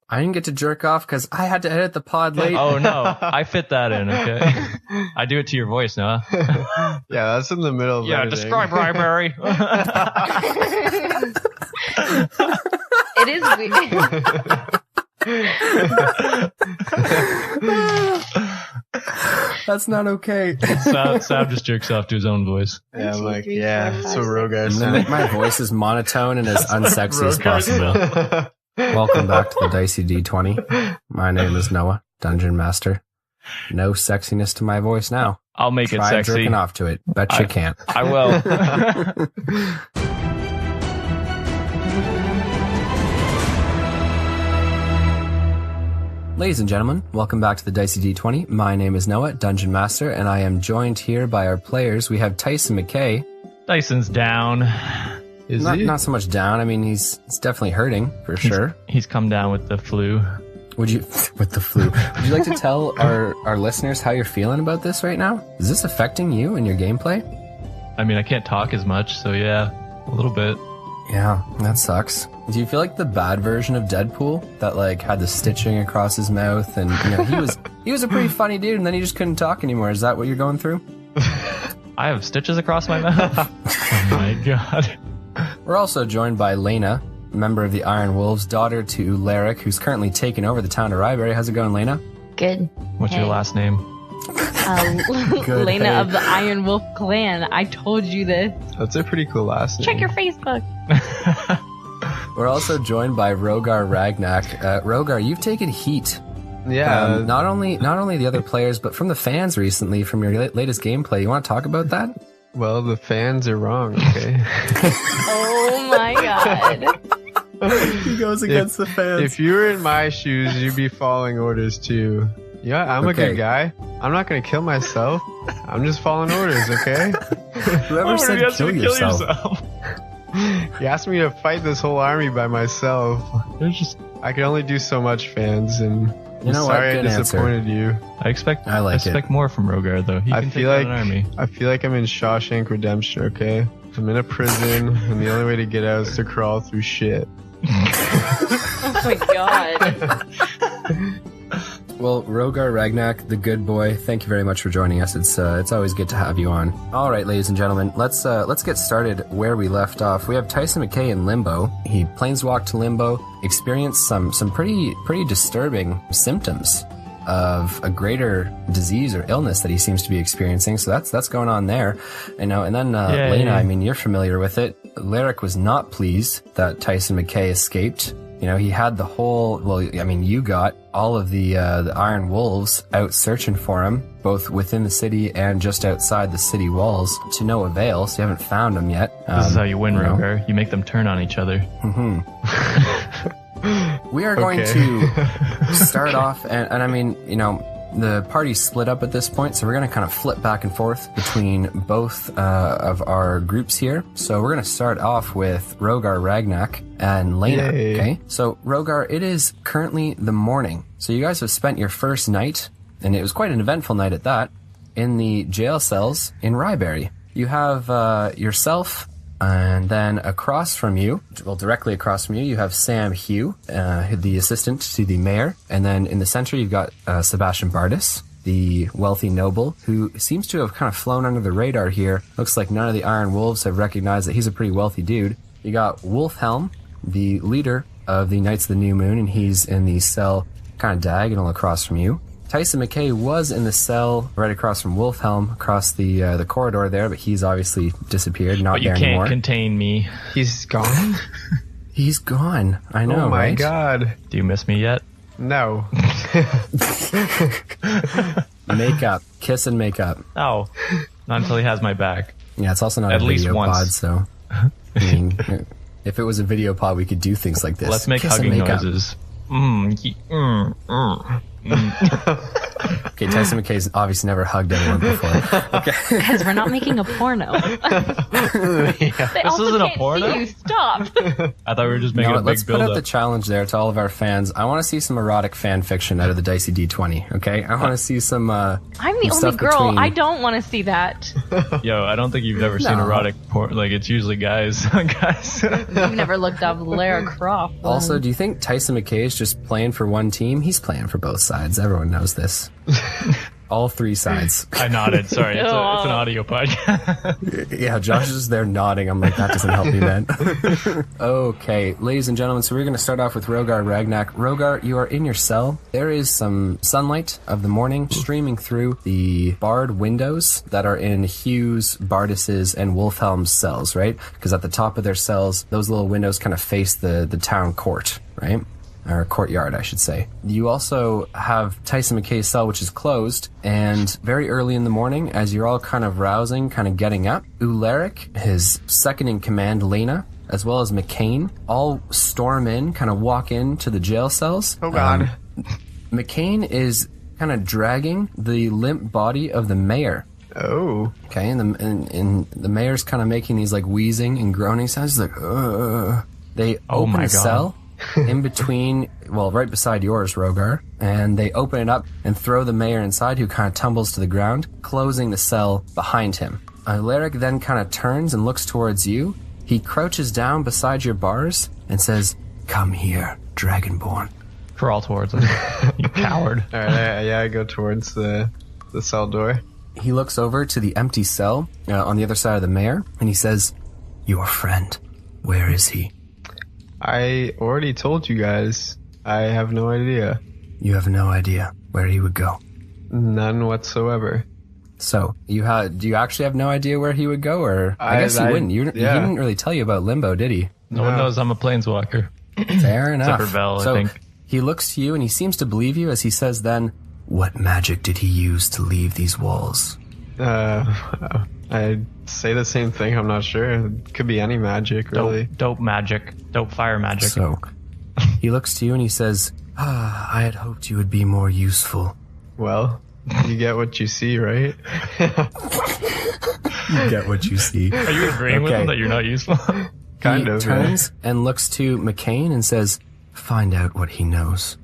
I didn't get to jerk off because I had to edit the pod late. Oh, no. I fit that in, okay? I do it to your voice, Noah. Yeah, that's in the middle of everything. Describe Ryberry. It is weird. That's not okay. Sam just jerks off to his own voice. Yeah, I'm like, yeah, so Rogar said. My voice is monotone and as unsexy as possible. Welcome back to the Dicey D20. My name is Noah, Dungeon Master. No sexiness to my voice now. I'll make it Try sexy. jerking off to it. Bet you can't. I will. Ladies and gentlemen, welcome back to the Dicey D20. My name is Noah, Dungeon Master, and I am joined here by our players. We have Tyson McKay. Tyson's down. Is he? Not so much down. I mean, he's definitely hurting, for sure. He's come down with the flu. With the flu. Would you like to tell our listeners how you're feeling about this right now? Is this affecting you and your gameplay? I mean, I can't talk as much, so yeah, a little bit. Yeah, that sucks. Do you feel like the bad version of Deadpool that like had the stitching across his mouth and he was a pretty funny dude and then he just couldn't talk anymore? Is that what you're going through? I have stitches across my mouth. Oh my god. We're also joined by Laina, member of the Iron Wolves, daughter to Larrick, who's currently taken over the town of Ryberry. How's it going, Laina? Good. What's your last name? Laina of the Iron Wolf clan. I told you this. That's a pretty cool last name. Check your Facebook. We're also joined by Rogar Ragnak. Rogar, you've taken heat. Yeah. Not only the other players, but from the fans recently, from your latest gameplay. You want to talk about that? Well, the fans are wrong, okay? Oh my god. He goes against the fans. If you were in my shoes, you'd be following orders too. Yeah, I'm a good guy. I'm not going to kill myself. I'm just following orders, okay? Whoever said kill yourself? You asked me to fight this whole army by myself. I can only do so much, fans, and I'm sorry I disappointed you. I expect more from Rogar, though. He can take out an army. I feel like I'm in Shawshank Redemption, okay? I'm in a prison, and the only way to get out is to crawl through shit. Oh my god. Well, Rogar Ragnak, the good boy, thank you very much for joining us. It's always good to have you on. All right, ladies and gentlemen, let's get started where we left off. We have Tyson McKay in Limbo. He planeswalked to Limbo, experienced some pretty disturbing symptoms of a greater disease or illness that he seems to be experiencing. So that's going on there. And then Laina, I mean, you're familiar with it. Larrick was not pleased that Tyson McKay escaped. You know, he had the whole, you got all of the Iron Wolves out searching for him, both within the city and just outside the city walls, to no avail, so you haven't found him yet. This is how you win, Rogar. You make them turn on each other. Mm-hmm. We are going to start off, and I mean, the party split up at this point, so we're going to kind of flip back and forth between both of our groups here. So we're going to start off with Rogar Ragnak and Laina. Okay, so Rogar, it is currently the morning. So you guys have spent your first night, and it was quite an eventful night at that, in the jail cells in Ryberry. You have yourself, and then across from you, directly across from you, you have Sam Hugh, the assistant to the mayor. And then in the center, you've got Sebastian Bardis, the wealthy noble, who seems to have kind of flown under the radar here. Looks like none of the Iron Wolves have recognized that he's a pretty wealthy dude. You got Wolfhelm, the leader of the Knights of the New Moon, and he's in the cell kind of diagonal across from you. Tyson McKay was in the cell right across from Wolfhelm, across the corridor there, but he's obviously disappeared, not there anymore. But you can't contain me. He's gone? He's gone. I know, oh my right? god. Do you miss me yet? No. Makeup. Kiss and makeup. Oh, not until he has my back. Yeah, it's also not At a least video once. pod, so... I mean, if it was a video pod, we could do things like this. Let's make Kiss hugging and makeup. noises. Okay, Tyson McKay's obviously never hugged anyone before. Okay. Because we're not making a porno. This isn't a porno? See you. Stop. I thought we were just making a big let's put build up the up. challenge there to all of our fans. I want to see some erotic fan fiction out of the Dicey D20, okay? I want to see some I'm the some only stuff girl. between- I don't want to see that. Yo, I don't think you've ever seen No. erotic porn. Like, it's usually guys. guys. You've never looked up Lara Croft. Also, do you think Tyson McKay is just playing for one team? He's playing for both sides. Everyone knows this. All three sides. I nodded. Sorry, it's an audio podcast. Yeah, Josh is just there nodding. I'm like, that doesn't help me, man. Okay, ladies and gentlemen, so we're going to start off with Rogar Ragnak. Rogar, you are in your cell. There is some sunlight of the morning streaming through the barred windows that are in Hughes, Bardis's, and Wolfhelm's cells, right? Because at the top of their cells, those little windows kind of face the town court, right? Or courtyard, I should say. You also have Tyson McKay's cell, which is closed, and very early in the morning, as you're all kind of rousing, kind of getting up, Ularic, his second in command, Laina, as well as McCain, all storm in, kind of walk into the jail cells. Oh, God. McCain is kind of dragging the limp body of the mayor. Oh. Okay, and the mayor's kind of making these, like, wheezing and groaning sounds. He's like, ugh. They open my a God. cell in between, well, right beside yours, Rogar, and they open it up and throw the mayor inside, who kind of tumbles to the ground, closing the cell behind him. Lyric then kind of turns and looks towards you. He crouches down beside your bars and says, "Come here, Dragonborn." Crawl towards him. You coward. All right, I go towards the cell door. He looks over to the empty cell on the other side of the mayor, and he says, "Your friend, where is he?" I already told you guys. I have no idea. You have no idea where he would go. None whatsoever. So, do you actually have no idea where he would go, or I guess he wouldn't. He didn't really tell you about Limbo, did he? No one knows I'm a planeswalker. Fair enough. Except for Vel, so I think. He looks to you and he seems to believe you as he says then, "What magic did he use to leave these walls?" I'd say the same thing. I'm not sure. It could be any magic, really. Dope magic. Dope fire magic. So, he looks to you and he says, "I had hoped you would be more useful." Well, you get what you see, right? You get what you see. Are you agreeing with Okay. him that you're not useful? Kind He of. turns and looks to McCain and says, "Find out what he knows."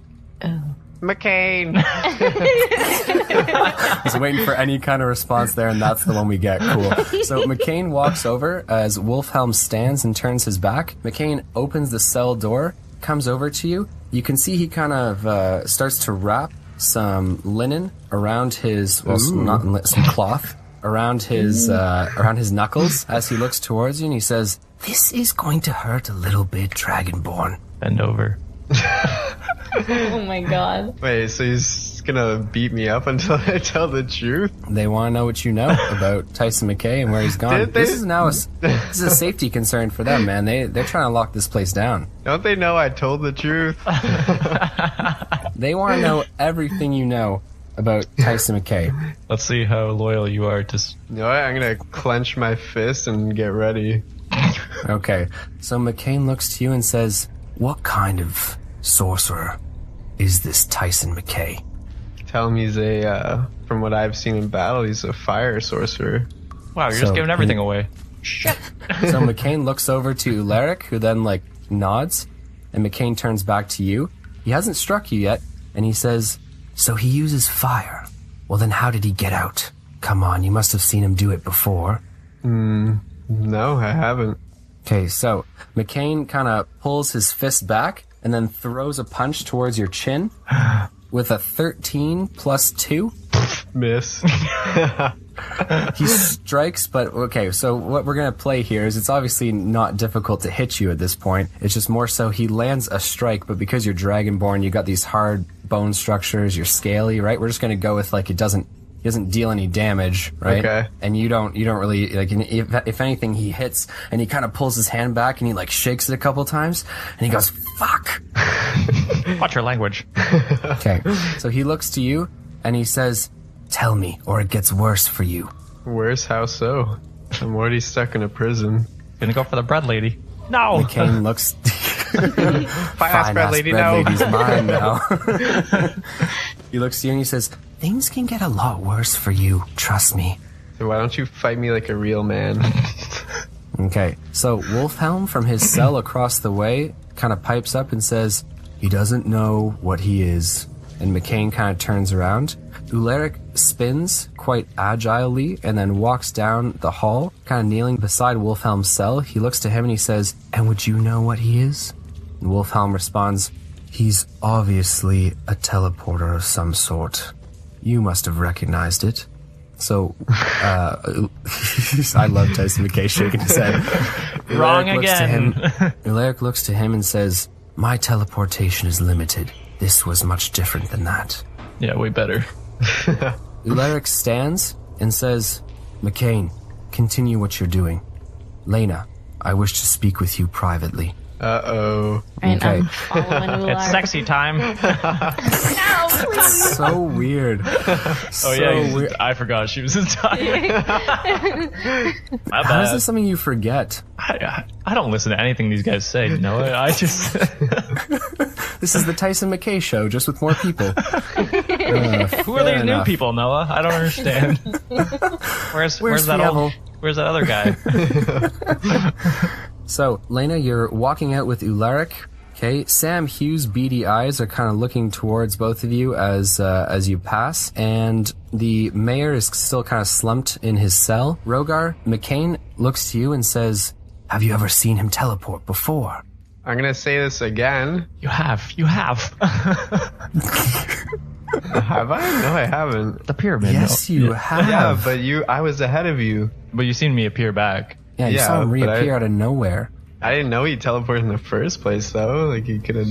McCain. I was waiting for any kind of response there, and that's the one we get. Cool. So McCain walks over as Wolfhelm stands and turns his back. McCain opens the cell door, comes over to you. You can see he kind of starts to wrap some linen around his, well, some cloth around his knuckles as he looks towards you, and he says, "This is going to hurt a little bit, Dragonborn." Bend over. Oh my god. Wait, so he's gonna beat me up until I tell the truth? They want to know what you know about Tyson McKay and where he's gone. Did they- This is a safety concern for them, man. They're trying to lock this place down. Don't they know I told the truth? They want to know everything you know about Tyson McKay. Let's see how loyal you are to... You know what? I'm gonna clench my fist and get ready. Okay, so McCain looks to you and says, "What kind of sorcerer is this Tyson McKay?" Tell him he's from what I've seen in battle, he's a fire sorcerer. Wow, you're So, just giving everything away. So McCain looks over to Lyric, who then, nods, and McCain turns back to you. He hasn't struck you yet, and he says, "So he uses fire. Well, then how did he get out? Come on, you must have seen him do it before." No, I haven't. Okay, so McCain kind of pulls his fist back and then throws a punch towards your chin with a 13 plus 2. Miss. He strikes, but okay, so what we're going to play here is it's obviously not difficult to hit you at this point. It's just more so he lands a strike, but because you're Dragonborn, you got these hard bone structures, you're scaly, right? We're just going to go with he doesn't deal any damage, right? Okay. And you don't really, if anything, he hits and he kind of pulls his hand back and he shakes it a couple times and he goes, "Fuck." Watch your language. Okay, so he looks to you and he says, "Tell me, or it gets worse for you." Where's how so? I'm already stuck in a prison. Gonna go for the bread lady. No! McCain looks. Fine-ass bread lady, no. lady's mine now. He looks to you and he says, things can get a lot worse for you, trust me. So why don't you fight me like a real man? Okay, so Wolfhelm from his cell across the way kind of pipes up and says, he doesn't know what he is. And McKay kind of turns around. Ularic spins quite agilely and then walks down the hall, kind of kneeling beside Wolfhelm's cell. He looks to him and he says, and would you know what he is? And Wolfhelm responds, he's obviously a teleporter of some sort. You must have recognized it. So, I love Tyson McKay shaking his head. Wrong again. Ularic looks to him and says, my teleportation is limited. This was much different than that. Yeah, way better. Ularic stands and says, McKay, continue what you're doing. Laina, I wish to speak with you privately. Uh-oh. And Okay. I'm following Ular. It's sexy time. No, please. So weird. Oh yeah, weird. I forgot she was inside. My How is bad. this something you forget? I don't listen to anything these guys say, you know? I just... This is the Tyson McKay show, just with more people. Who are these new people, Noah? I don't understand. Where's that Fievel? Where's that other guy? So, Laina, you're walking out with Ularic. Okay, Sam Hughes' beady eyes are kind of looking towards both of you as you pass, and the mayor is still kind of slumped in his cell. Rogar, McKay looks to you and says, have you ever seen him teleport before? I'm gonna say this again. You have. Have I? No, I haven't. The pyramid. Yes, no. you have. Yeah, but I was ahead of you. But you seen me appear back. Yeah, you Yeah, saw him but reappear out of nowhere. I didn't know he teleported in the first place, though. Like, he could have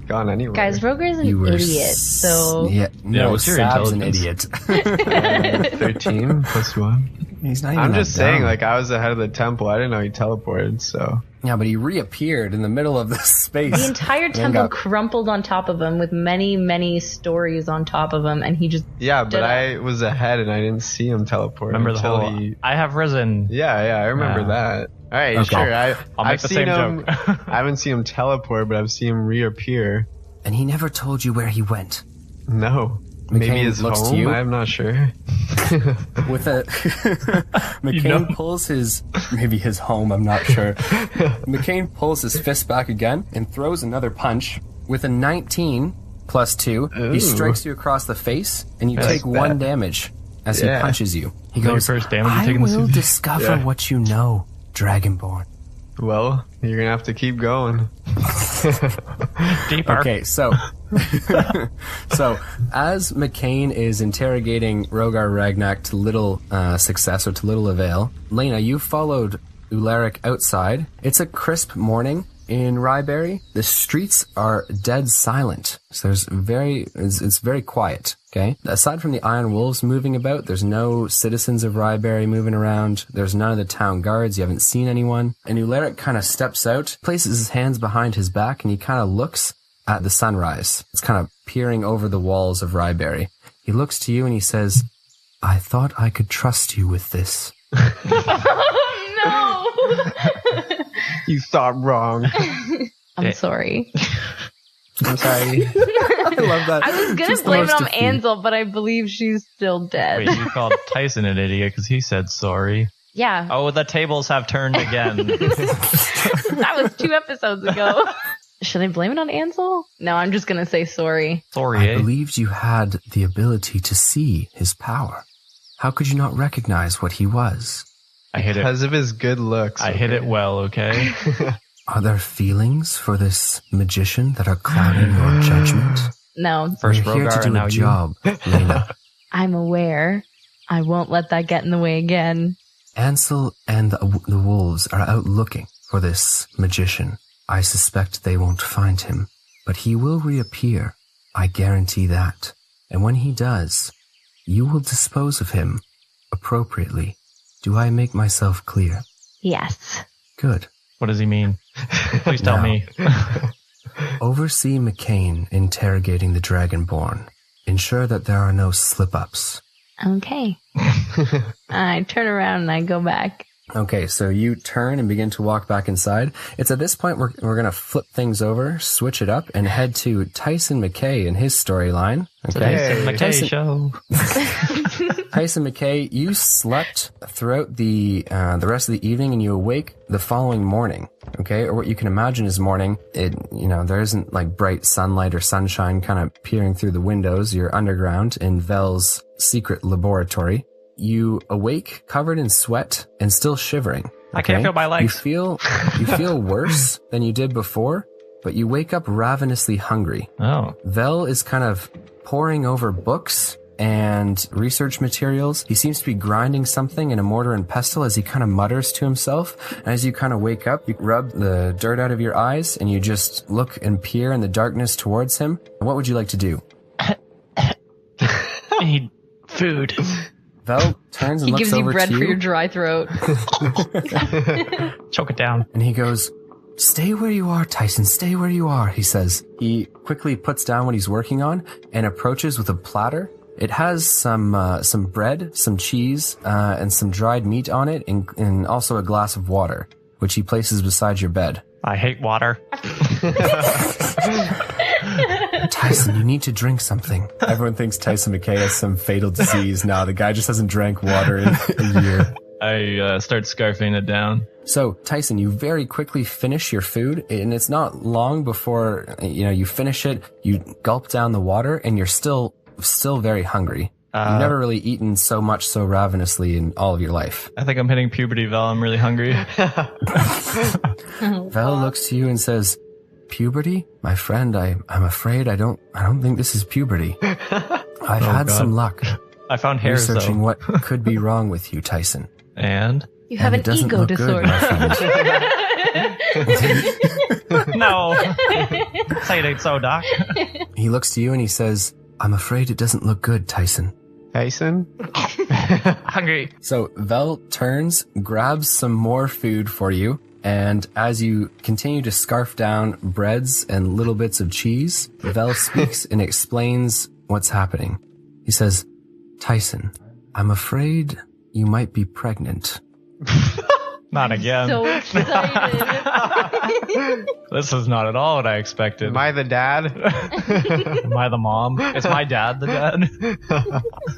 gone anywhere. Guys, Rogar's an You were idiot, so... Yeah, no, what's your Sab's an intelligence? idiot. 13 plus 1. He's not even I'm that just saying, dumb. like, I was ahead of the temple. I didn't know he teleported, so... Yeah, but he reappeared in the middle of the space. The entire and then temple got- crumpled on top of him with many, many stories on top of him, and he just... Yeah, but Did I was ahead and I didn't see him teleport Remember the until whole, he... I have risen. Yeah, I remember Yeah. that. All right, Okay. sure. I'll make I've the seen same him. joke. I haven't seen him teleport, but I've seen him reappear. And he never told you where he went. No, maybe McKay his looks to home. you. I'm not sure. With a McCain know. pulls his maybe his home, I'm not sure. McCain pulls his fist back again and throws another punch. With a 19 plus 2, Ooh. he strikes you across the face and you I take like 1 that. damage as he Yeah. punches you. He Is that your goes, first damage you've I taken this will season?" discover Yeah. what you know, Dragonborn. Well, you're gonna have to keep going. Deeper. Okay, so as McCain is interrogating Rogar Ragnak to little success or to little avail, Laina, you followed Ularic outside. It's a crisp morning in Ryberry. The streets are dead silent. So it's very quiet. Okay. Aside from the Iron Wolves moving about, there's no citizens of Ryberry moving around. There's none of the town guards. You haven't seen anyone. And Ularic kind of steps out, places his hands behind his back, and he kind of looks at the sunrise. It's kind of peering over the walls of Ryberry. He looks to you and he says, I thought I could trust you with this. No! You thought wrong. I'm sorry. I'm sorry. I love that. I was gonna Just the blame it most on defeat. Ansel, but I believe she's still dead. Wait, you called Tyson an idiot because he said sorry. Yeah, Oh, the tables have turned again. that was 2 episodes ago. Should I blame it on Ansel? No, I'm just gonna say sorry. Sorry, I eh? believed you had the ability to see his power. How could you not recognize what he was? I hit it. Because of his good looks. I hit it well, okay? Are there feelings for this magician that are clouding your judgment? No, First We're here Rogar to do and now a you. job, Laina. I'm aware. I won't let that get in the way again. Ansel and the wolves are out looking for this magician. I suspect they won't find him, but he will reappear. I guarantee that. And when he does, you will dispose of him appropriately. Do I make myself clear? Yes. Good. What does he mean? Please tell No. me. Oversee McCain interrogating the Dragonborn. Ensure that there are no slip-ups. Okay. I turn around and I go back. Okay, so you turn and begin to walk back inside. It's at this point we're going to flip things over, switch it up, and head to Tyson McKay and his storyline. Okay, McKay show. Tyson McKay, you slept throughout the rest of the evening, and you awake the following morning. Okay, or what you can imagine is morning. There isn't like bright sunlight or sunshine kind of peering through the windows. You're underground in Vel's secret laboratory. You awake covered in sweat and still shivering. Okay? I can't feel my legs. You feel worse than you did before, but you wake up ravenously hungry. Oh. Vel is kind of poring over books and research materials. He seems to be grinding something in a mortar and pestle as he kind of mutters to himself. And as you kind of wake up, you rub the dirt out of your eyes and you just look and peer in the darkness towards him. What would you like to do? I need food. Vel turns and looks over to you. He gives you bread for your dry throat. Choke it down. And he goes, "Stay where you are, Tyson. Stay where you are," he says. He quickly puts down what he's working on and approaches with a platter. It has some bread, some cheese, and some dried meat on it, and also a glass of water, which he places beside your bed. I hate water. Tyson, you need to drink something. Everyone thinks Tyson McKay has some fatal disease. No, the guy just hasn't drank water in a year. I start scarfing it down. So, Tyson, you very quickly finish your food, and it's not long before, you finish it, you gulp down the water, and you're still very hungry. You've never really eaten so much so ravenously in all of your life. I think I'm hitting puberty, Vel. I'm really hungry. Vel looks to you and says, "Puberty? My friend, I'm afraid I don't think this is puberty. I've had some luck. I found hairs, researching though. what could be wrong with you, Tyson. And? You have an ego disorder." No. Say it ain't so, Doc. He looks to you and he says, "I'm afraid it doesn't look good, Tyson." Tyson? Hungry. So Vel turns, grabs some more food for you, and as you continue to scarf down breads and little bits of cheese, Vel speaks and explains what's happening. He says, "Tyson, I'm afraid you might be pregnant." Not again. So excited. This is not at all what I expected. Am I the dad? Am I the mom? Is my dad the dad?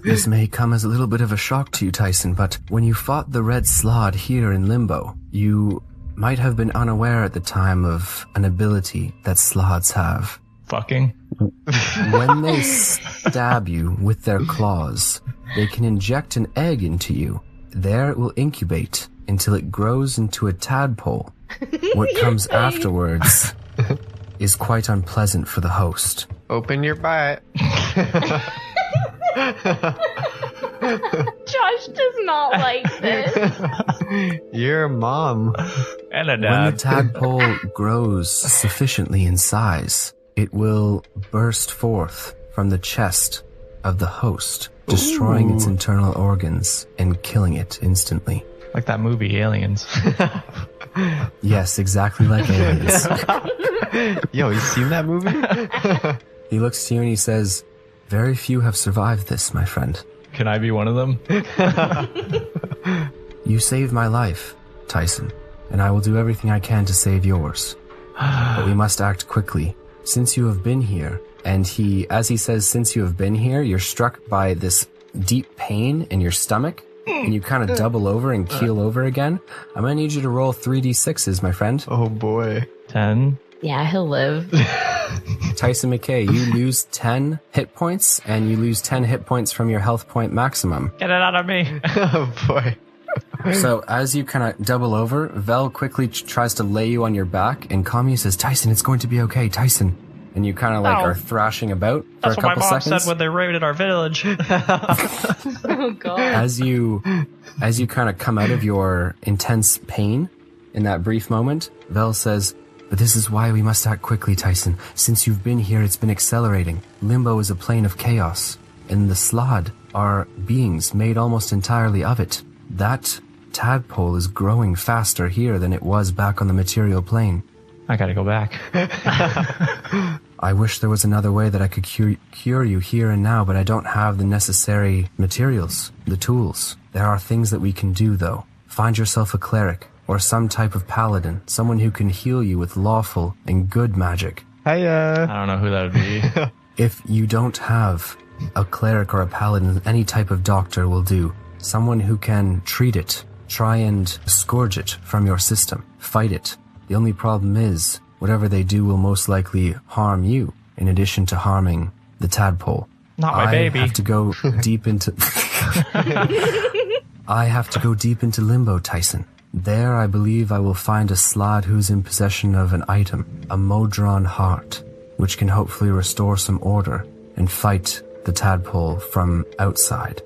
This may come as a little bit of a shock to you, Tyson, but when you fought the Red Slod here in Limbo, you might have been unaware at the time of an ability that Slods have. Fucking. When they stab you with their claws, they can inject an egg into you. There it will incubate until it grows into a tadpole. What comes afterwards is quite unpleasant for the host. Open your butt. Josh does not like this. Your mom. And a dad. When the tadpole grows sufficiently in size, it will burst forth from the chest of the host, destroying its internal organs and killing it instantly. Like that movie, Aliens. Yes, exactly like Aliens. Yo, you seen that movie? He looks to you and he says, "Very few have survived this, my friend. Can I be one of them? You saved my life, Tyson, and I will do everything I can to save yours. But we must act quickly. Since you have been here," and as he says, "since you have been here," you're struck by this deep pain in your stomach, and you kind of double over and keel over again. I'm going to need you to roll 3d6s, my friend. Oh boy. 10. Yeah, he'll live. Tyson McKay, you lose 10 hit points, and you lose 10 hit points from your health point maximum. Get it out of me. Oh boy. So as you kind of double over, Vel quickly tries to lay you on your back and calm you, says, "Tyson, it's going to be okay, Tyson." And you kind of are thrashing about for That's a couple what my mom seconds. said when they raided our village. Oh god. As you kind of come out of your intense pain in that brief moment, Vel says, "But this is why we must act quickly, Tyson. Since you've been here, it's been accelerating. Limbo is a plane of chaos, and the Slod are beings made almost entirely of it. That tadpole is growing faster here than it was back on the material plane. I gotta go back. I wish there was another way that I could cure you here and now, but I don't have the necessary materials, the tools. There are things that we can do, though. Find yourself a cleric or some type of paladin, someone who can heal you with lawful and good magic. Hiya. I don't know who that would be. If you don't have a cleric or a paladin, any type of doctor will do. Someone who can treat it. Try and scourge it from your system. Fight it. The only problem is, whatever they do will most likely harm you, in addition to harming the tadpole. Not my baby. I have to go deep into... I have to go deep into limbo, Tyson. There, I believe I will find a slad who's in possession of an item, a Modron heart, which can hopefully restore some order and fight the tadpole from outside.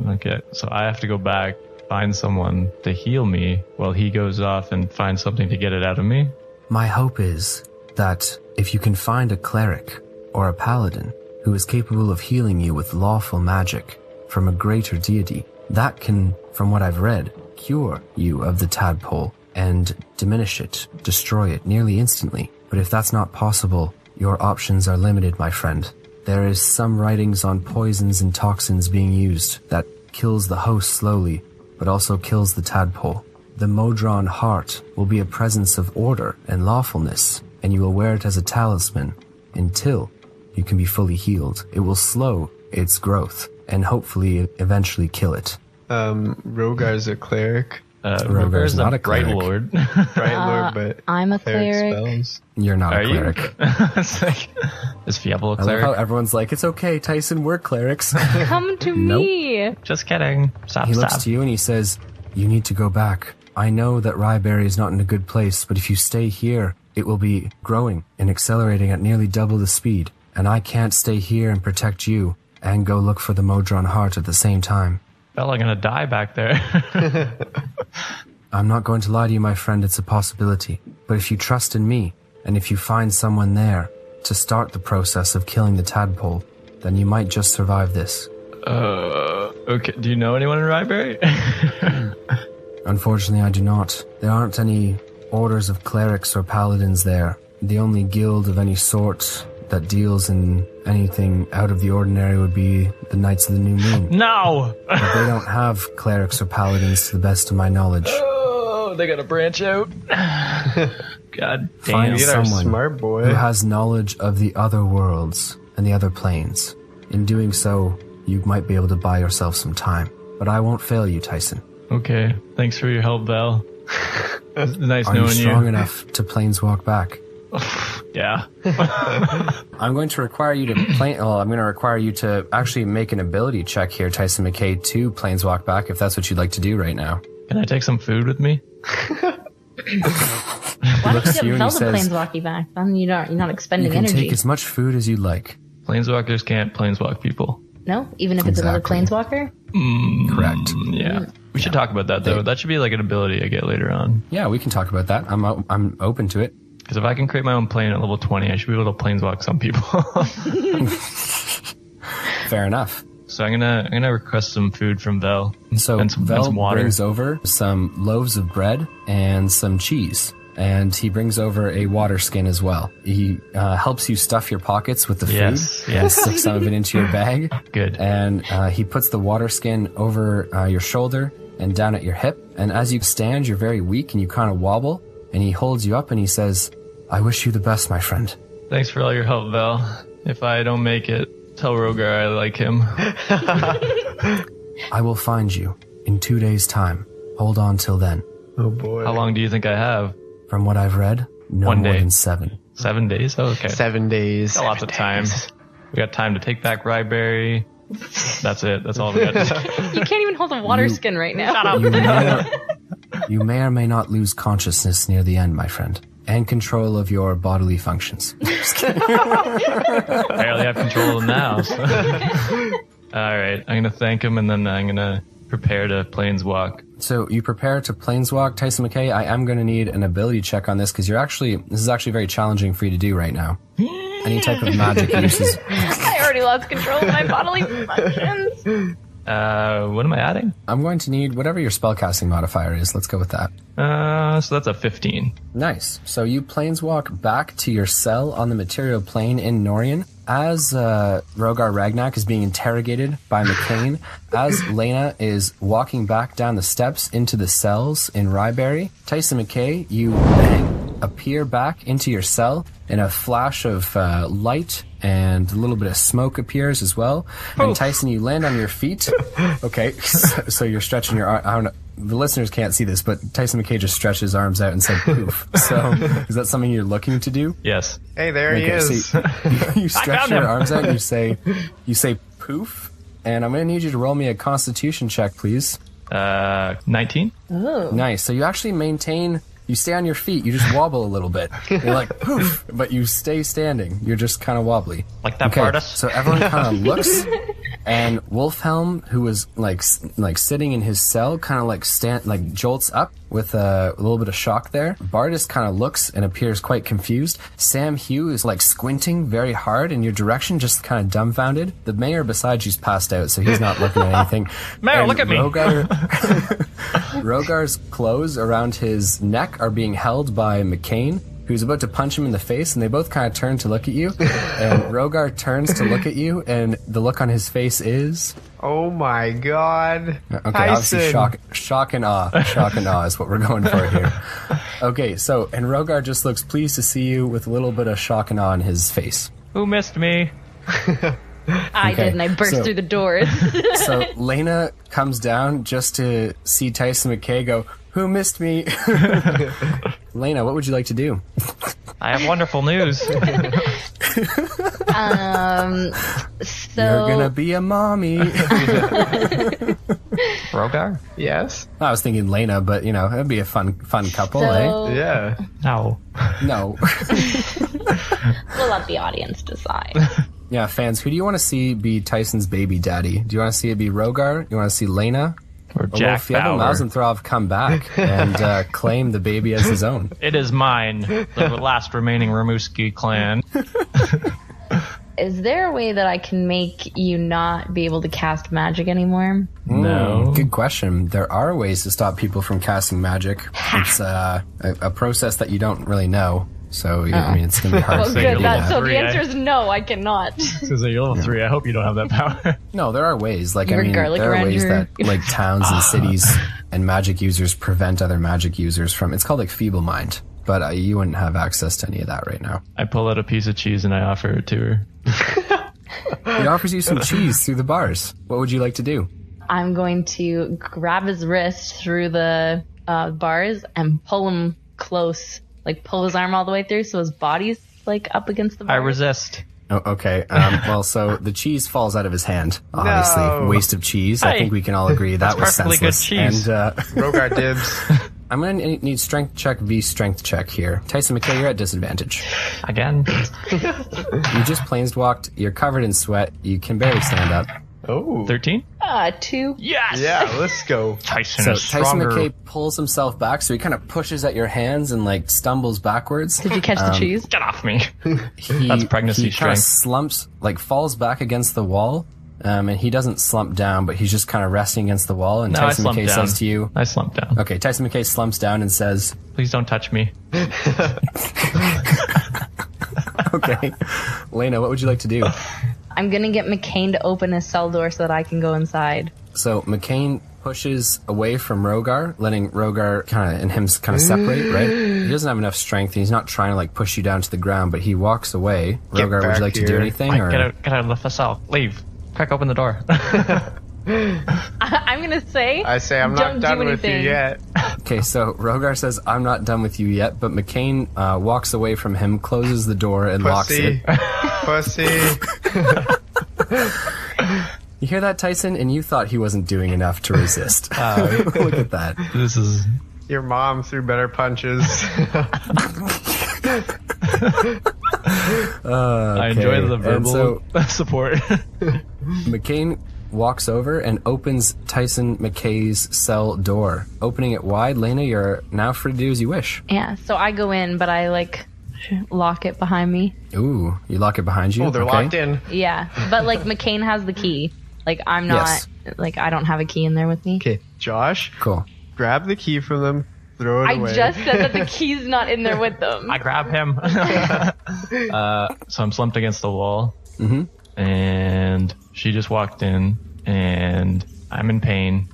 Okay, so I have to go back, find someone to heal me while he goes off and finds something to get it out of me? My hope is that if you can find a cleric or a paladin who is capable of healing you with lawful magic from a greater deity, that can, from what I've read, cure you of the tadpole and diminish it, destroy it nearly instantly. But if that's not possible, your options are limited, my friend. There is some writings on poisons and toxins being used that kills the host slowly, but also kills the tadpole. The Modron heart will be a presence of order and lawfulness, and you will wear it as a talisman until you can be fully healed. It will slow its growth and hopefully eventually kill it. Rogar's a cleric. Rogar's not a Bright Lord. Bright Lord, but I'm a cleric. Spells. You're not a cleric. It's like, is Fievel a I love cleric? how everyone's like, it's okay, Tyson, we're clerics. Come to me. Just kidding. Stop, He stop. looks to you and he says, you need to go back. I know that Ryeberry is not in a good place, but if you stay here, it will be growing and accelerating at nearly double the speed. And I can't stay here and protect you and go look for the Modron heart at the same time. Fella gonna die back there. I'm not going to lie to you, my friend, it's a possibility. But if you trust in me, and if you find someone there to start the process of killing the tadpole, then you might just survive this. Okay. Do you know anyone in Ryeberry? Unfortunately, I do not. There aren't any orders of clerics or paladins there. The only guild of any sort that deals in anything out of the ordinary would be the Knights of the New Moon. No! But they don't have clerics or paladins to the best of my knowledge. Oh, they gotta branch out. God damn. Find someone smart boy. who has knowledge of the other worlds and the other planes. In doing so, you might be able to buy yourself some time. But I won't fail you, Tyson. Okay. Thanks for your help, Val. It's nice Are knowing you strong enough to planeswalk back? Yeah. I'm going to require you to I'm going to require you to actually make an ability check here, Tyson McKay, to planeswalk back, if that's what you'd like to do right now. Can I take some food with me? Why don't you get Zelda planeswalking back? Then you're not expending you can energy. Take as much food as you'd like. Planeswalkers can't planeswalk people. No? Even if it's another planeswalker? Correct. Yeah. We should talk about that, though. That should be like an ability I get later on. Yeah, we can talk about that. I'm open to it. Because if I can create my own plane at level 20, I should be able to planeswalk some people. Fair enough. So I'm gonna request some food from Vel. So and some Vel water. brings over some loaves of bread and some cheese. And he brings over a water skin as well. He helps you stuff your pockets with the food. Yes. And stick some of it into your bag. Good. And he puts the water skin over your shoulder and down at your hip. And as you stand, you're very weak and you kind of wobble. And he holds you up and he says, I wish you the best, my friend. Thanks for all your help, Vel. If I don't make it, tell Rogar I like him. I will find you in 2 days' time. Hold on till then. Oh boy. How long do you think I have? From what I've read, no 1 more day. than 7. 7 days? Oh, okay. 7 days. Got lots of time. We got time to take back Ryeberry. That's it. That's all we got. You can't even hold a water skin right now. Shut up. You may or may not lose consciousness near the end, my friend, and control of your bodily functions. I barely have control of them now. So. All right. I'm going to thank him, and then I'm going to prepare to planeswalk. So you prepare to planeswalk, Tyson McKay. I am going to need an ability check on this because this is actually very challenging for you to do right now. Any type of magic uses. I already lost control of my bodily functions. What am I adding? I'm going to need whatever your spellcasting modifier is. Let's go with that. So that's a 15. Nice. So you planeswalk back to your cell on the material plane in Norian. as Rogar Ragnak is being interrogated by McKay, as Laina is walking back down the steps into the cells in Ryberry, Tyson McKay, you appear back into your cell, and a flash of light and a little bit of smoke appears as well. And Tyson, you land on your feet. Okay, so you're stretching your arm. The listeners can't see this, but Tyson McKay just stretched his arms out and said poof. So is that something you're looking to do? Yes. Hey, there he is. So you stretch your arms out and you say poof, and I'm going to need you to roll me a Constitution check, please. 19. Ooh. Nice. So you actually maintain. You stay on your feet. You just wobble a little bit. You're like poof, but you stay standing. You're just kind of wobbly. Like that Okay, Bardus? so everyone kind of looks, and Wolfhelm, who was like sitting in his cell, kind of like jolts up with a little bit of shock there. Bardus kind of looks and appears quite confused. Sam Hugh is like squinting very hard in your direction, just kind of dumbfounded. The mayor beside you's passed out, so he's not looking at anything. Mayor, And look at me. Rogar's clothes around his neck are being held by McKay, who's about to punch him in the face, and they both kind of turn to look at you. And Rogar turns to look at you, and the look on his face is... Oh my god. Okay, Tyson. obviously shock and awe. Shock and awe is what we're going for here. Okay, so, and Rogar just looks pleased to see you with a little bit of shock and awe on his face. Who missed me? I did, and I burst through the doors. So Laina comes down just to see Tyson McKay go, who missed me? Laina, what would you like to do? I have wonderful news. So You're gonna be a mommy. Rogar? Yes? I was thinking Laina, but you know, it'd be a fun couple, So- eh? Yeah. No. No. we'll let the audience decide. Yeah, fans, who do you want to see be Tyson's baby daddy? Do you want to see it be Rogar? You want to see Laina? Or Or Jack will Fievel Bauer. Mousentrouve come back and claim the baby as his own? It is mine, the last remaining Ramuski clan. Is there a way that I can make you not be able to cast magic anymore? No. Good question. There are ways to stop people from casting magic. It's a process that you don't really know. So, I mean, it's going to be hard Well, for you to good. do So that. the answer is no, I cannot. Because you're level 3, I hope you don't have that power. No, there are ways. Like, I Your mean, garlic there are around ways your- that, like, towns and cities and magic users prevent other magic users from... It's called, like, feeble mind. But you wouldn't have access to any of that right now. I pull out a piece of cheese and I offer it to her. He offers you some cheese through the bars. What would you like to do? I'm going to grab his wrist through the bars and pull him close. Like, pull his arm all the way through so his body's, like, up against the I bars. resist. Oh, okay. Well, so the cheese falls out of his hand. Obviously, No. waste of cheese. I Hey, think we can all agree that was perfectly good senseless. cheese. And Rogar dibs. I'm going to need strength check v strength check here. Tyson McKay, you're at disadvantage. Again. You just planeswalked. You're covered in sweat. You can barely stand up. Oh. 13? 2. Yes! Yeah, let's go. Tyson So is Tyson stronger. McKay pulls himself back, so he kind of pushes at your hands and like stumbles backwards. Did you catch the cheese? Get off me. He, That's pregnancy he kind of strength. slumps, like falls back against the wall, and he doesn't slump down, but he's just kind of resting against the wall. And No, I Tyson slumped McKay down. says to you, I slumped down. okay, Tyson McKay slumps down and says, Please don't touch me. okay, Laina, what would you like to do? I'm going to get McCain to open his cell door so that I can go inside. So McCain pushes away from Rogar, letting Rogar and him kind of separate, right? He doesn't have enough strength, and he's not trying to like push you down to the ground, but he walks away. Get Rogar, would back you like to do here. anything? Get Or out of the cell. Leave. Crack open the door. I'm going to say... I say I'm not Don't done do with you anything. yet. Okay, so Rogar says, I'm not done with you yet, but McCain walks away from him, closes the door, and locks Pussy. it. Pussy. You hear that, Tyson? And you thought he wasn't doing enough to resist. Look at that. This is... Your mom threw better punches. I enjoy the And verbal so support. McCain walks over and opens Tyson McKay's cell door. Opening it wide, Laina, you're now free to do as you wish. Yeah, so I go in, but I, like, lock it behind me. Ooh, you lock it behind you? Oh, they're okay. locked in. Yeah, but, like, McCain has the key. Like, I'm not... Yes. Like, I don't have a key in there with me. Okay, Josh, Cool. grab the key from them, throw it I away. just said that the key's not in there with them. I grab him. So I'm slumped against the wall. Mm-hmm. And she just walked in, and I'm in pain.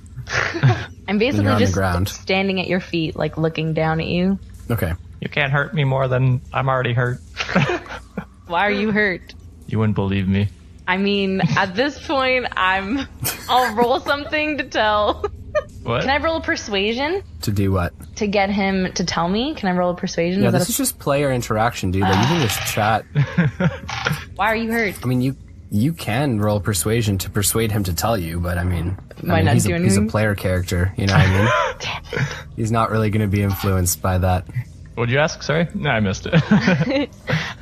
I'm basically You're on the just ground. standing at your feet, like looking down at you. Okay. You can't hurt me more than I'm already hurt. Why are you hurt? You wouldn't believe me. I mean, at this point, I'll roll something to tell. What? Can I roll a persuasion To do what? to get him to tell me? Can I roll a persuasion? Yeah, Is that this is just player interaction, dude. Like, you can just chat. Why are you hurt? I mean, you can roll persuasion to persuade him to tell you, but I mean, Might not he's do a anything. player character, you know what I mean? He's not really going to be influenced by that. What'd you ask? Sorry? No, I missed it.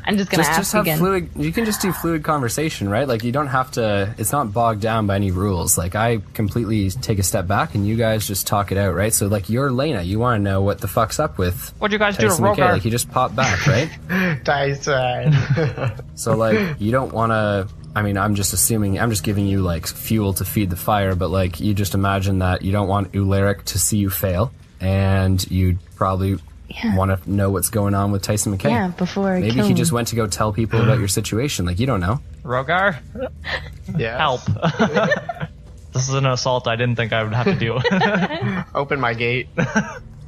I'm just gonna Just ask have again. fluid. You can just do fluid conversation, right? Like, you don't have to. It's not bogged down by any rules. Like, I completely take a step back, and you guys just talk it out, right? So, like, you're Laina. You want to know what the fuck's up with What'd you guys do to Tyson McKay? Rogar? Like, he just popped back, right? Tyson. So, like, you don't want to. I mean, I'm just assuming. I'm just giving you like fuel to feed the fire, but like, you just imagine that you don't want Ularic to see you fail, and you probably want to know what's going on with Tyson McKay. Yeah, before I Maybe kill he him. just went to go tell people about your situation. Like, you don't know. Rogar? Yeah. Help. This is an assault I didn't think I would have to deal with. Open my gate.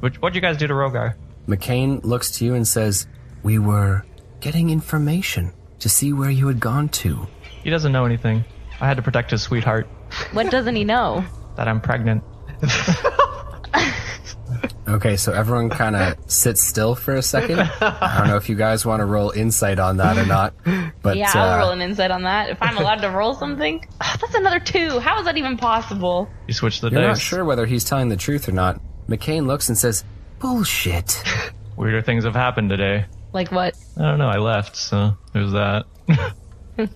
What'd you guys do to Rogar? McCain looks to you and says, "We were getting information to see where you had gone to." He doesn't know anything. I had to protect his sweetheart. What doesn't he know? That I'm pregnant. Okay, so everyone kind of sits still for a second. I don't know if you guys want to roll insight on that or not, but Yeah, I'll roll an insight on that. If I'm allowed to roll something. That's another 2. How is that even possible? You switched the you're not dice. sure whether he's telling the truth or not. McCain looks and says, "Bullshit." Weirder things have happened today. Like what? I don't know, I left, so there's that.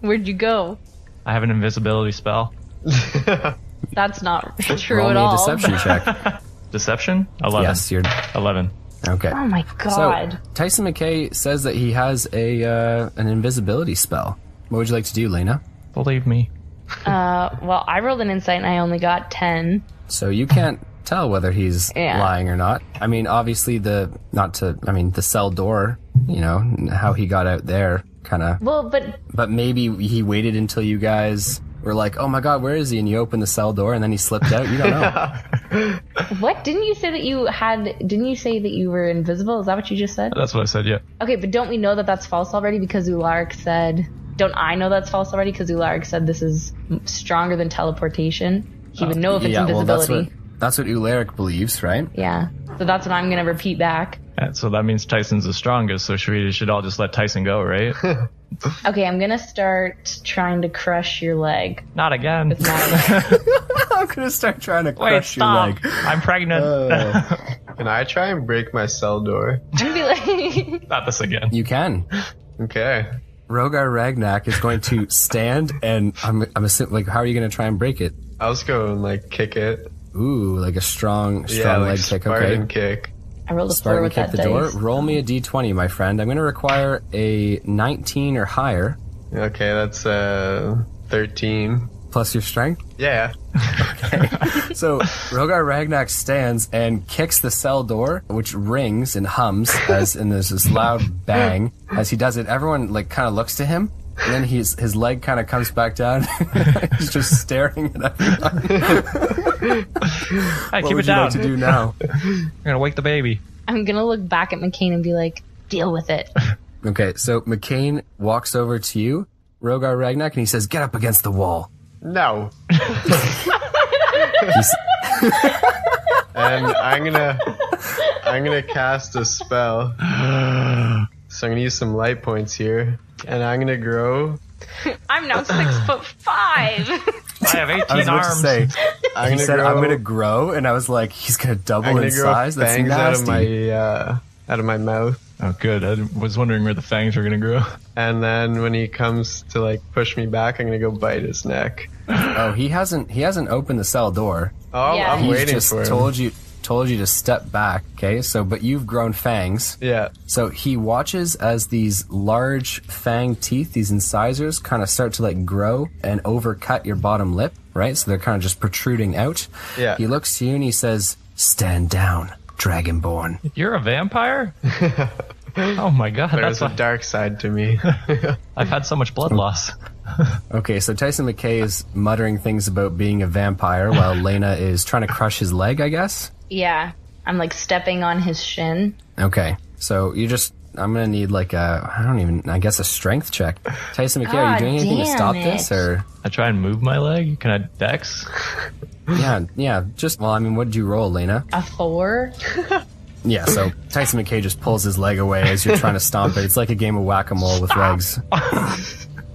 Where'd you go? I have an invisibility spell. That's not true Roll at me a all. deception check. Deception? 11. Yes, you're 11. okay. Oh my god. So Tyson McKay says that he has an invisibility spell. What would you like to do, Laina? Believe me. Well, I rolled an insight and I only got 10. So you can't tell whether he's Yeah. lying or not. I mean, obviously the cell door, you know, how he got out there kind of, Well, but maybe he waited until you guys were like, "Oh my god, where is he?" And you opened the cell door and then he slipped out. You don't know. what? Didn't you say that you were invisible? Is that what you just said? That's what I said, yeah. Okay, but don't we know that that's false already because Ularic said... Don't I know that's false already because Ularic said this is stronger than teleportation? He would know if it's yeah, well, invisibility. that's what Ularic believes, right? Yeah. So that's what I'm going to repeat back. So that means Tyson's the strongest, so we should all just let Tyson go, right? Okay, I'm going to start trying to crush your leg. Not again. With my I'm gonna start trying to Wait, crush your stop. leg. I'm pregnant. Can I try and break my cell door? I'm gonna be like... Not this again. You can. Okay. Rogar Ragnak is going to stand, and I'm assuming, like, how are you going to try and break it? I'll just go and like kick it. Ooh, like a strong Yeah, like leg kick. Spartan Okay. kick. I rolled a 4 Spartan with kick that the door. dice. Roll me a d20, my friend. I'm going to require a 19 or higher, Okay, that's 13. plus your strength. Yeah. So Rogar Ragnak stands and kicks the cell door, which rings and hums and there's this loud bang. As he does it, everyone like kind of looks to him, and then his leg kind of comes back down. He's just staring at everyone. Hey, What keep would it you down. like to do now? I'm gonna wake the baby. I'm gonna look back at McCain and be like, deal with it. Okay, so McCain walks over to you, Rogar Ragnak, and he says, "Get up against the wall." No. And I'm gonna cast a spell. So I'm gonna use some light points here, and I'm gonna grow. I'm now 6'5". I have 18 I was about to arms. say, I'm he gonna said, grow. "I'm gonna grow," and I was like, "He's gonna I'm double gonna in grow size." That's fangs nasty. out of my mouth. Oh, good. I was wondering where the fangs were gonna grow. And then when he comes to like push me back, I'm gonna go bite his neck. Oh, he hasn't opened the cell door. Oh, Yeah. I'm He's waiting just for him. told you to step back. Okay, but you've grown fangs. Yeah. So he watches as these large fang teeth, these incisors, kind of start to like grow and overcut your bottom lip, right? So they're kind of just protruding out. Yeah. He looks to you and he says, "Stand down, Dragonborn." You're a vampire? Oh my god, There's that's a why dark side to me. I've had so much blood loss. Okay, so Tyson McKay is muttering things about being a vampire while Laina is trying to crush his leg, I guess? Yeah. I'm like stepping on his shin. Okay, so I'm gonna need like I guess a strength check. Tyson McKay, are you doing anything to stop this, or? I try and move my leg. Can I dex? Yeah, what did you roll, Laina? A 4? Yeah, so Tyson McKay just pulls his leg away as you're trying to stomp it. It's like a game of whack-a-mole with legs.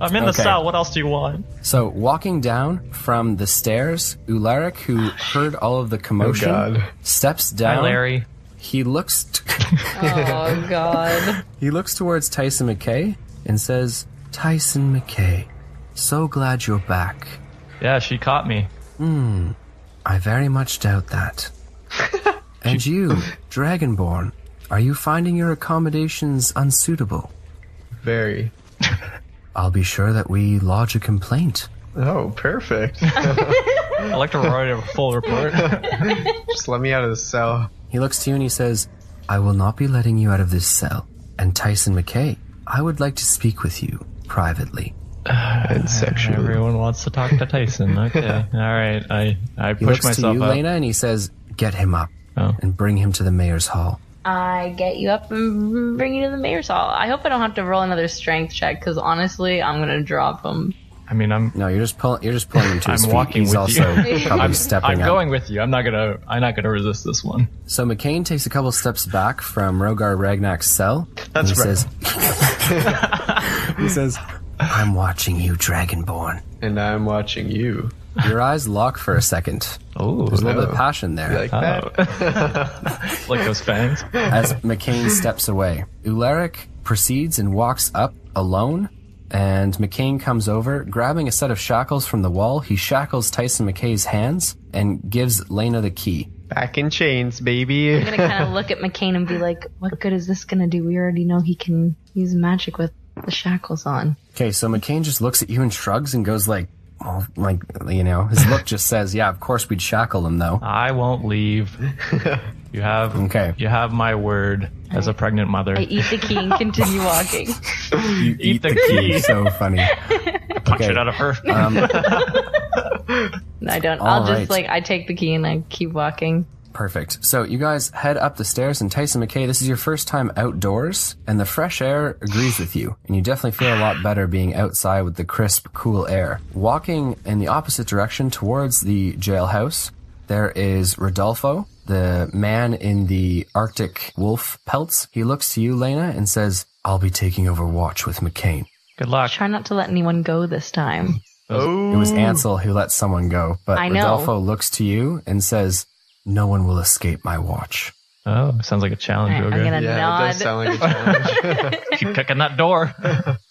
I'm in the cell. What else do you want? So, walking down from the stairs, Ularic, who heard all of the commotion, steps down. Hi, Larry. He looks... Oh, God. He looks towards Tyson McKay and says, Tyson McKay, so glad you're back. Yeah, she caught me. I very much doubt that. And you, Dragonborn, are you finding your accommodations unsuitable? Very. I'll be sure that we lodge a complaint. Oh, perfect. I'd like to write a full report. Just let me out of the cell. He looks to you and he says, I will not be letting you out of this cell. And Tyson McKay, I would like to speak with you privately. And sexually. Everyone wants to talk to Tyson. Okay. All right. I He push looks to myself you, up. Laina, and he says, get him up and bring him to the mayor's hall. I get you up and bring you to the mayor's hall. I hope I don't have to roll another strength check, because honestly, I'm going to drop him. I mean, No, you're just pulling him to his I'm feet. walking He's with also you. probably stepping I'm up. going with you. I'm not gonna resist this one. So McCain takes a couple steps back from Rogar Ragnak's cell. That's and right. He says, I'm watching you, Dragonborn. And I'm watching you. Your eyes lock for a second. Oh, There's a little bit of passion there. You like that? like those fangs. As McCain steps away, Ularic proceeds and walks up alone, and McCain comes over, grabbing a set of shackles from the wall. He shackles Tyson McKay's hands and gives Laina the key. Back in chains, baby. I'm going to kind of look at McCain and be like, what good is this going to do? We already know he can use magic with the shackles on. Okay, so McCain just looks at you and shrugs and goes like, well, like, you know, his look just says, yeah, of course we'd shackle him, though. I won't leave. You have my word as a pregnant mother. I eat the key and continue walking. You eat the key. So funny. Punch it out of her. I don't. All I'll just right. I take the key and I keep walking. Perfect. So you guys head up the stairs, and Tyson McKay, this is your first time outdoors, and the fresh air agrees with you, and you definitely feel a lot better being outside with the crisp, cool air. Walking in the opposite direction towards the jailhouse, there is Rodolfo, the man in the Arctic wolf pelts. He looks to you, Laina, and says, I'll be taking over watch with McCain. Good luck. Try not to let anyone go this time. It was Ansel who let someone go, but I know. Rodolfo looks to you and says, no one will escape my watch. Oh, sounds like a challenge, Alright, Rogar. I'm gonna Yeah, nod. it does sound like a challenge. Keep kicking that door.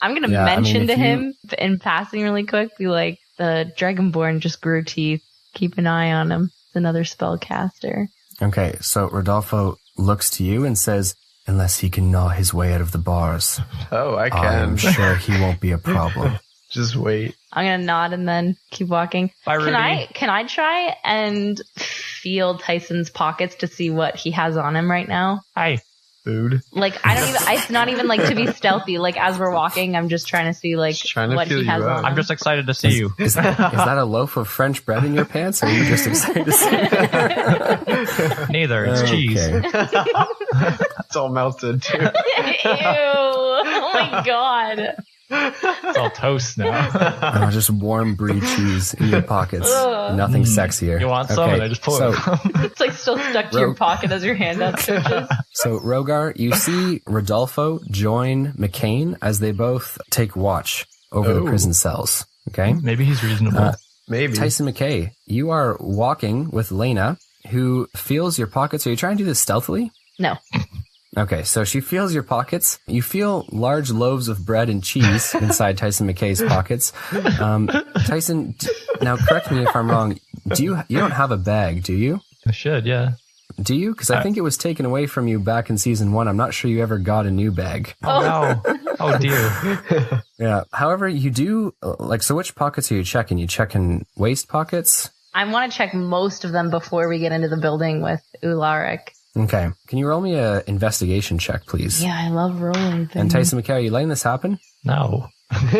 I'm gonna Yeah, I mean, mention if to you- him in passing really quick, be like, the Dragonborn just grew teeth. Keep an eye on him. It's another spellcaster. Okay, so Rodolfo looks to you and says, unless he can gnaw his way out of the bars, Oh, I I'm can. sure he won't be a problem. Just wait. I'm gonna nod and then keep walking. Bye, Rudy. Can I try and feel Tyson's pockets to see what he has on him right now? Hi. Food. Like, I don't even, it's not even like to be stealthy. Like, as we're walking, I'm just trying to see like Just trying to what feel he you has out. on I'm him. just excited to see you. Is that a loaf of French bread in your pants, or are you just excited to see it? Neither. It's cheese. Okay. It's all melted, too. Ew! Oh my god! It's all toast now. Oh, just warm brie cheese in your pockets. Ugh. Nothing sexier. You want some? Okay, And I just pull so, it. It's like still stuck to your pocket as your hand out twitches. So, Rogar, you see Rodolfo join McCain as they both take watch over the Oh. prison cells. Okay? Maybe he's reasonable. Maybe. Tyson McKay, you are walking with Laina, who feels your pockets. Are you trying to do this stealthily? No. Okay, so she feels your pockets. You feel large loaves of bread and cheese inside Tyson McKay's pockets. Tyson, now correct me if I'm wrong. You don't have a bag, do you? I should, yeah. Do you? Because I think it was taken away from you back in season 1. I'm not sure you ever got a new bag. Oh, no. Oh, dear. Yeah. However, you do, so which pockets are you checking? You checking waist pockets? I want to check most of them before we get into the building with Ularic. Okay. Can you roll me a investigation check, please? Yeah, I love rolling things. And Tyson McKay, are you letting this happen? No.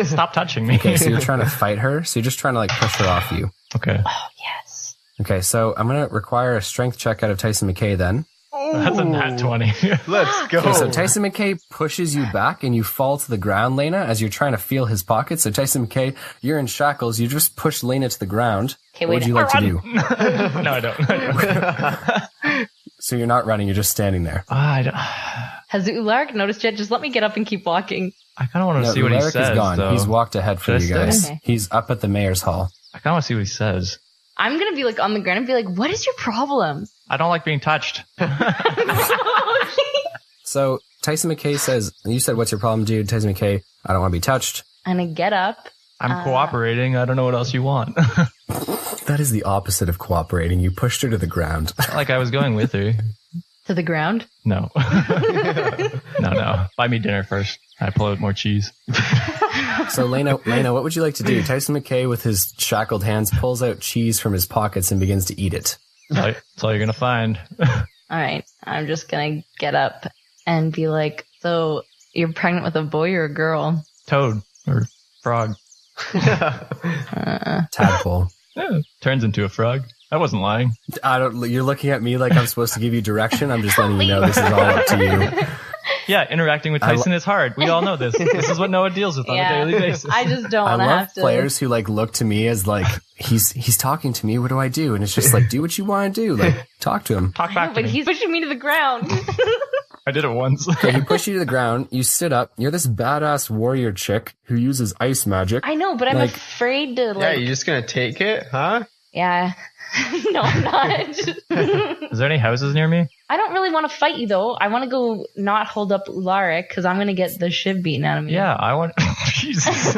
Stop touching me. Okay, so you're trying to fight her. So you're just trying to like push her off you. Okay. Oh, yes. Okay, so I'm going to require a strength check out of Tyson McKay then. That's a nat 20. Let's go. Okay, so Tyson McKay pushes you back and you fall to the ground, Laina, as you're trying to feel his pocket. So Tyson McKay, you're in shackles. You just push Laina to the ground. Okay, what would you like to do? No, I don't. So you're not running, you're just standing there. Has Ulark noticed yet? Just let me get up and keep walking. I kind of want to see what he Ularic says, is gone. though. He's walked ahead for Should I you guys. stay? Okay. He's up at the mayor's hall. I kind of want to see what he says. I'm going to be like on the ground and be like, what is your problem? I don't like being touched. So Tyson McKay says, you said, what's your problem, dude? Tyson McKay, I don't want to be touched. I'm going to get up. I'm cooperating. I don't know what else you want. That is the opposite of cooperating. You pushed her to the ground. Not like I was going with her. To the ground? No. No. Buy me dinner first. I pull out more cheese. So Laina, what would you like to do? Tyson McKay, with his shackled hands, pulls out cheese from his pockets and begins to eat it. That's all you're going to find. All right. I'm just going to get up and be like, so you're pregnant with a boy or a girl? Toad or frog. Tadpole. Yeah, turns into a frog. I wasn't lying. You're looking at me like I'm supposed to give you direction. I'm just letting you know this is all up to you. Yeah, interacting with Tyson is hard. We all know this. This is what Noah deals with on a daily basis. I just don't I want to love have to. players who like look to me as like he's talking to me. What do I do? And it's just like, do what you want to do. Like, talk to him. Talk back to But me. he's pushing me to the ground. I did it once. Okay, he pushed you to the ground. You stood up. You're this badass warrior chick who uses ice magic. I know, but I'm Like- afraid to Yeah, you just gonna take it, huh? Yeah. No, I'm not. Is there any houses near me? I don't really want to fight you, though. I want to go not hold up Ularic, because I'm going to get the shit beaten out of me. Yeah, I want... Jesus.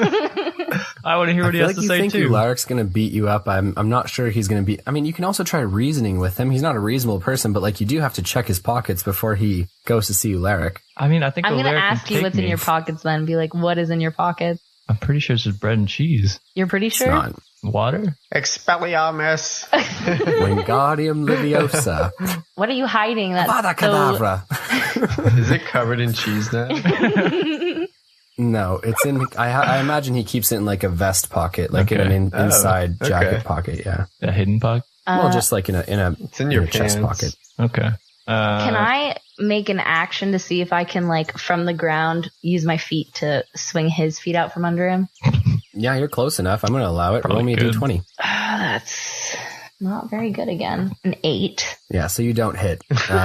I want to hear what he I feel has like to you say, think too. Ularic's going to beat you up. I'm not sure he's going to be... I mean, you can also try reasoning with him. He's not a reasonable person, but like you do have to check his pockets before he goes to see Ularic. I mean, I think I'm going to Ularic can ask you take what's in me. your pockets then. Be like, what is in your pockets? I'm pretty sure it's just bread and cheese. You're pretty It's sure? not. Water? Expelliarmus. Wingardium Leviosa. What are you hiding? That's Avada Kedavra. Is it covered in cheese now? No, it's in... I imagine he keeps it in like a vest pocket, like in Okay. an inside okay. jacket pocket, yeah. A hidden pocket? Well, just like in a It's in your chest pants. pocket. Okay. Can I make an action to see if I can, like, from the ground, use my feet to swing his feet out from under him? Yeah, you're close enough. I'm going to allow it. Roll Probably me a good. d20. That's not very good again. An 8. Yeah, so you don't hit.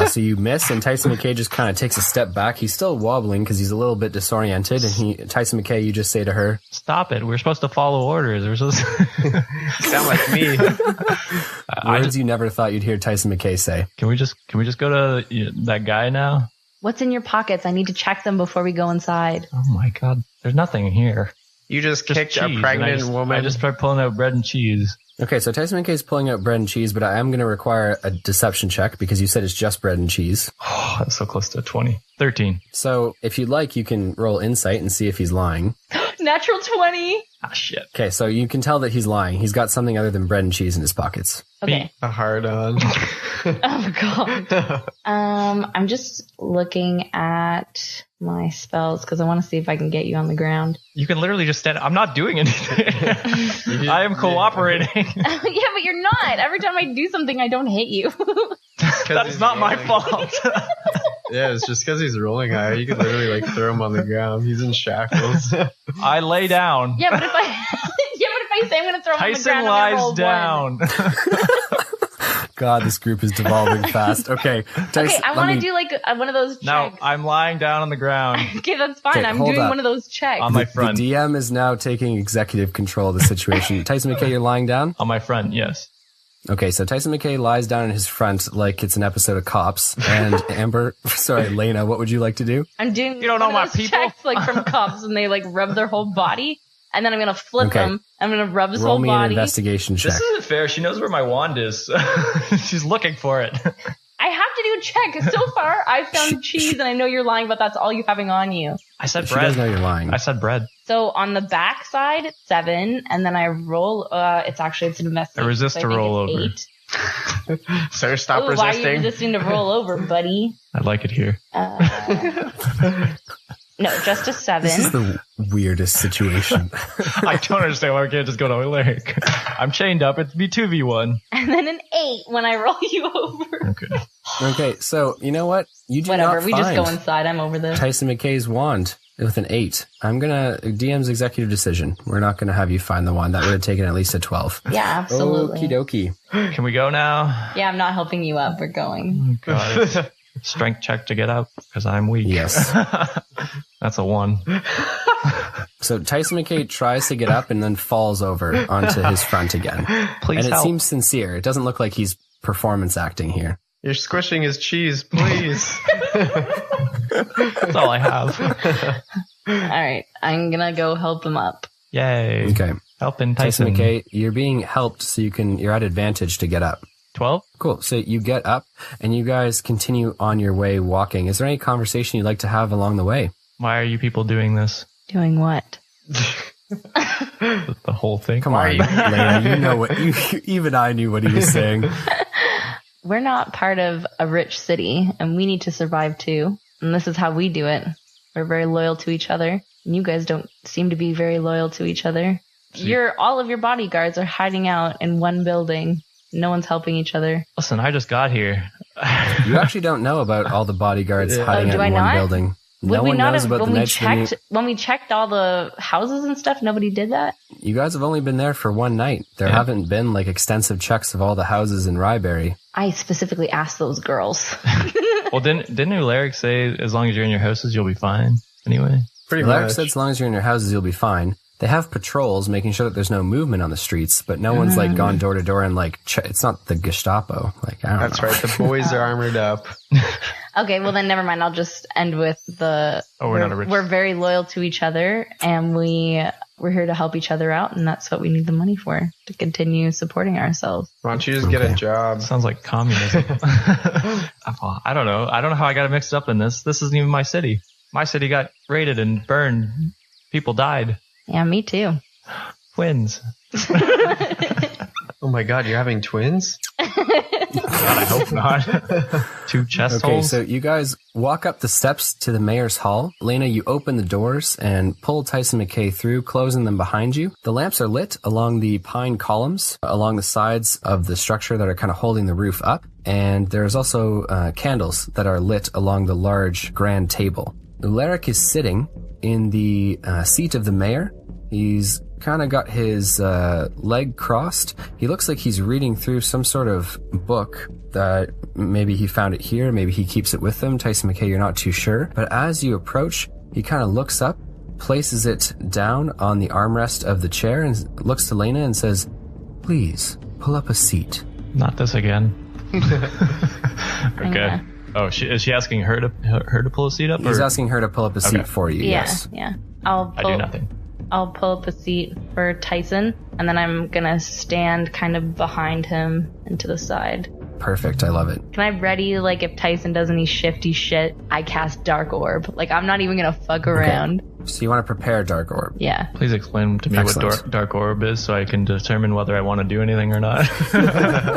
So you miss, and Tyson McKay just kind of takes a step back. He's still wobbling because he's a little bit disoriented. And Tyson McKay, you just say to her, Stop it. We're supposed to follow orders. We're supposed to... Sound like me. words you never thought you'd hear Tyson McKay say. Can we just go to that guy now? What's in your pockets? I need to check them before we go inside. Oh my god. There's nothing here. You just Just kicked cheese. a and pregnant I woman. just start pulling out bread and cheese. Okay, so Tyson McKay's pulling out bread and cheese, but I am going to require a deception check because you said it's just bread and cheese. Oh, that's so close to a 20. 13. So if you'd like, you can roll insight and see if he's lying. Natural 20. Ah, shit. Okay, so you can tell that he's lying. He's got something other than bread and cheese in his pockets. Okay. A hard on. Oh god. I'm just looking at my spells because I want to see if I can get you on the ground. You can literally just stand. I'm not doing anything. I am cooperating. Yeah, but you're not. Every time I do something, I don't hit you. That's not my fault. Yeah, it's just because he's rolling higher. You could literally like throw him on the ground. He's in shackles. I lay down. Yeah, but if I say I'm going to throw him Tyson on the ground, I'm lies gonna roll down. God, this group is devolving fast. Okay, Tyson, Okay, I want to do like one of those checks. No, I'm lying down on the ground Okay, that's fine. Okay, I'm hold doing up. one of those checks. on my front. The DM is now taking executive control of the situation. Tyson McKay, you're lying down? On my front, yes. Okay, so Tyson McKay lies down in his front like it's an episode of Cops. And Laina, what would you like to do? I'm doing You don't know one of my those people? checks like from Cops when they like rub their whole body. And then I'm going to flip Okay. him. I'm going to rub his Roll whole me an body. investigation check. This isn't fair. She knows where my wand is. She's looking for it. I have to do a check. So far, I've found cheese and I know you're lying, but that's all you having on you. I said She does know bread. you're lying. I said bread. So on the back side, it's 7. And then I roll, it's an investigation. I resist so to think roll it's over. 8. Sir, stop Ooh, why are you resisting. resisting to roll over, buddy? I like it here. No, just a 7. This is the weirdest situation. I don't understand why we can't just go to Alaric. I'm chained up. It'd be 2v1. And then an 8 when I roll you over. Okay, so you know what? You do Whatever, not we just go inside. I'm over this. Tyson McKay's wand with an 8. I'm gonna DM's executive decision. We're not gonna have you find the wand. That would have taken at least a 12. Yeah, absolutely. Okie dokie. Can we go now? Yeah, I'm not helping you up. We're going. God, strength check to get out because I'm weak. Yes. That's a 1. So Tyson McKay tries to get up and then falls over onto his front again. Please and it help. seems sincere. It doesn't look like he's performance acting here. You're squishing his cheese, please. That's all I have. All right, I'm gonna go help him up. Yay. Okay. Helping Tyson Tyson. McKay, you're being helped, so you're at advantage to get up. 12? Cool. So you get up and you guys continue on your way walking. Is there any conversation you'd like to have along the way? Why are you people doing this? Doing what? The whole thing? Come on, Laina, you know what, even I knew what he was saying. We're not part of a rich city, and we need to survive too. And this is how we do it. We're very loyal to each other. And you guys don't seem to be very loyal to each other. All of your bodyguards are hiding out in one building. No one's helping each other. Listen, I just got here. You actually don't know about all the bodyguards hiding out in one building. No one knows about the Knights of the When we checked all the houses and stuff, nobody did that? You guys have only been there for one night. There haven't been like extensive checks of all the houses in Ryberry. I specifically asked those girls. Well, didn't Alaric say as long as you're in your houses, you'll be fine? Anyway. Pretty Alaric much. said as long as you're in your houses, you'll be fine. They have patrols making sure that there's no movement on the streets, but no one's like gone door to door and like, it's not the Gestapo. Like, I don't know. That's right. The boys are armored up. Okay, well then never mind. I'll just end with we're very loyal to each other, and we're here to help each other out, and that's what we need the money for, to continue supporting ourselves. Why don't you just get a job? Sounds like communism. I don't know. I don't know how I got mixed up in this. This isn't even my city. My city got raided and burned. People died. Yeah, me too. Twins. Oh my god, you're having twins? God, I hope not. 2 chest holes. So you guys walk up the steps to the mayor's hall. Laina, you open the doors and pull Tyson McKay through, closing them behind you. The lamps are lit along the pine columns, along the sides of the structure that are kind of holding the roof up. And there's also candles that are lit along the large grand table. Alaric is sitting in the seat of the mayor. He's kind of got his leg crossed. He looks like he's reading through some sort of book that maybe he found it here, maybe he keeps it with him. Tyson McKay, you're not too sure. But as you approach, he kind of looks up, places it down on the armrest of the chair, and looks to Laina and says, "Please, pull up a seat." Not this again. Okay. Oh, is she asking her to pull a seat up? He's asking her to pull up a seat for you, yes. Yeah. I do nothing. I'll pull up a seat for Tyson, and then I'm gonna stand kind of behind him and to the side. Perfect, I love it. Can I ready, like, if Tyson does any shifty shit, I cast Dark Orb. Like, I'm not even gonna fuck around. So you want to prepare Dark Orb? Yeah. Please explain to me what Dark Orb is so I can determine whether I want to do anything or not.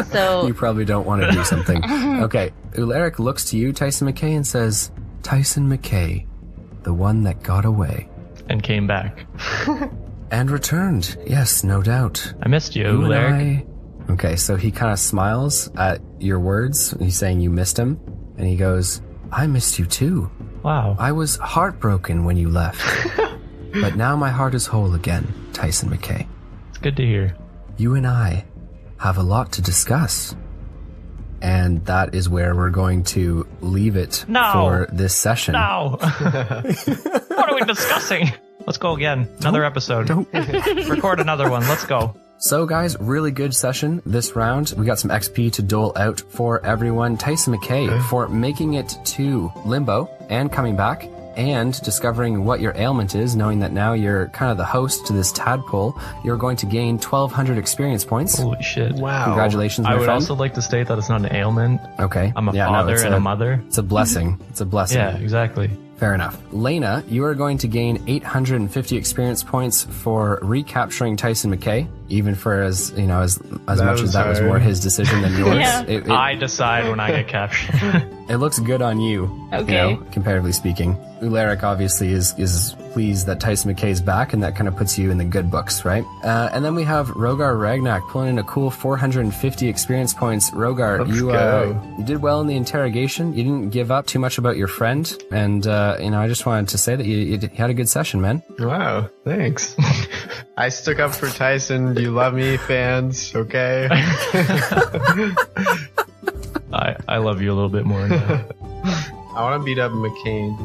So you probably don't want to do something. Okay, Alaric looks to you, Tyson McKay, and says, "Tyson McKay, the one that got away." And came back. And returned, yes, no doubt. I missed you, Alaric. Okay, so he kind of smiles at your words. He's saying you missed him. And he goes, "I missed you too. Wow. I was heartbroken when you left. But now my heart is whole again, Tyson McKay. It's good to hear. You and I have a lot to discuss." And that is where we're going to leave it for this session. No! What are we discussing? Let's go again. Another episode. Record another one. Let's go. So guys, really good session this round. We got some XP to dole out for everyone. Tyson McKay for making it to Limbo and coming back and discovering what your ailment is, knowing that now you're kind of the host to this tadpole. You're going to gain 1,200 experience points. Holy shit. Wow. Congratulations, my friend. friend. I would also like to state that it's not an ailment. Okay. I'm a father and a mother. It's a blessing. It's a blessing. Yeah, exactly. Fair enough. Laina, you are going to gain 850 experience points for recapturing Tyson McKay, even for as much as that was more his decision than yours. Yeah. I decide when I get captured. It looks good on you, Okay. comparatively speaking. Ularic obviously is pleased that Tyson McKay's back, and that kind of puts you in the good books, right? And then we have Rogar Ragnak pulling in a cool 450 experience points. Rogar, you did well in the interrogation. You didn't give up too much about your friend, and I just wanted to say that you had a good session, man. Wow, thanks. I stuck up for Tyson. You love me, fans, okay? I love you a little bit more now. I want to beat up McCain.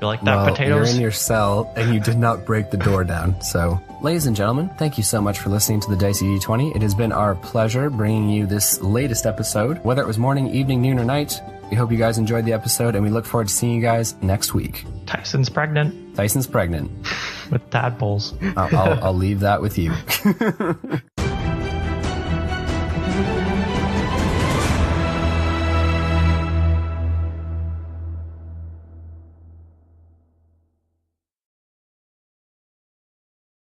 You like that, potatoes? You're in your cell, and you did not break the door down. So, ladies and gentlemen, thank you so much for listening to the Dicey D20. It has been our pleasure bringing you this latest episode, whether it was morning, evening, noon, or night. We hope you guys enjoyed the episode, and we look forward to seeing you guys next week. Tyson's pregnant. Tyson's pregnant. With tadpoles. I'll leave that with you.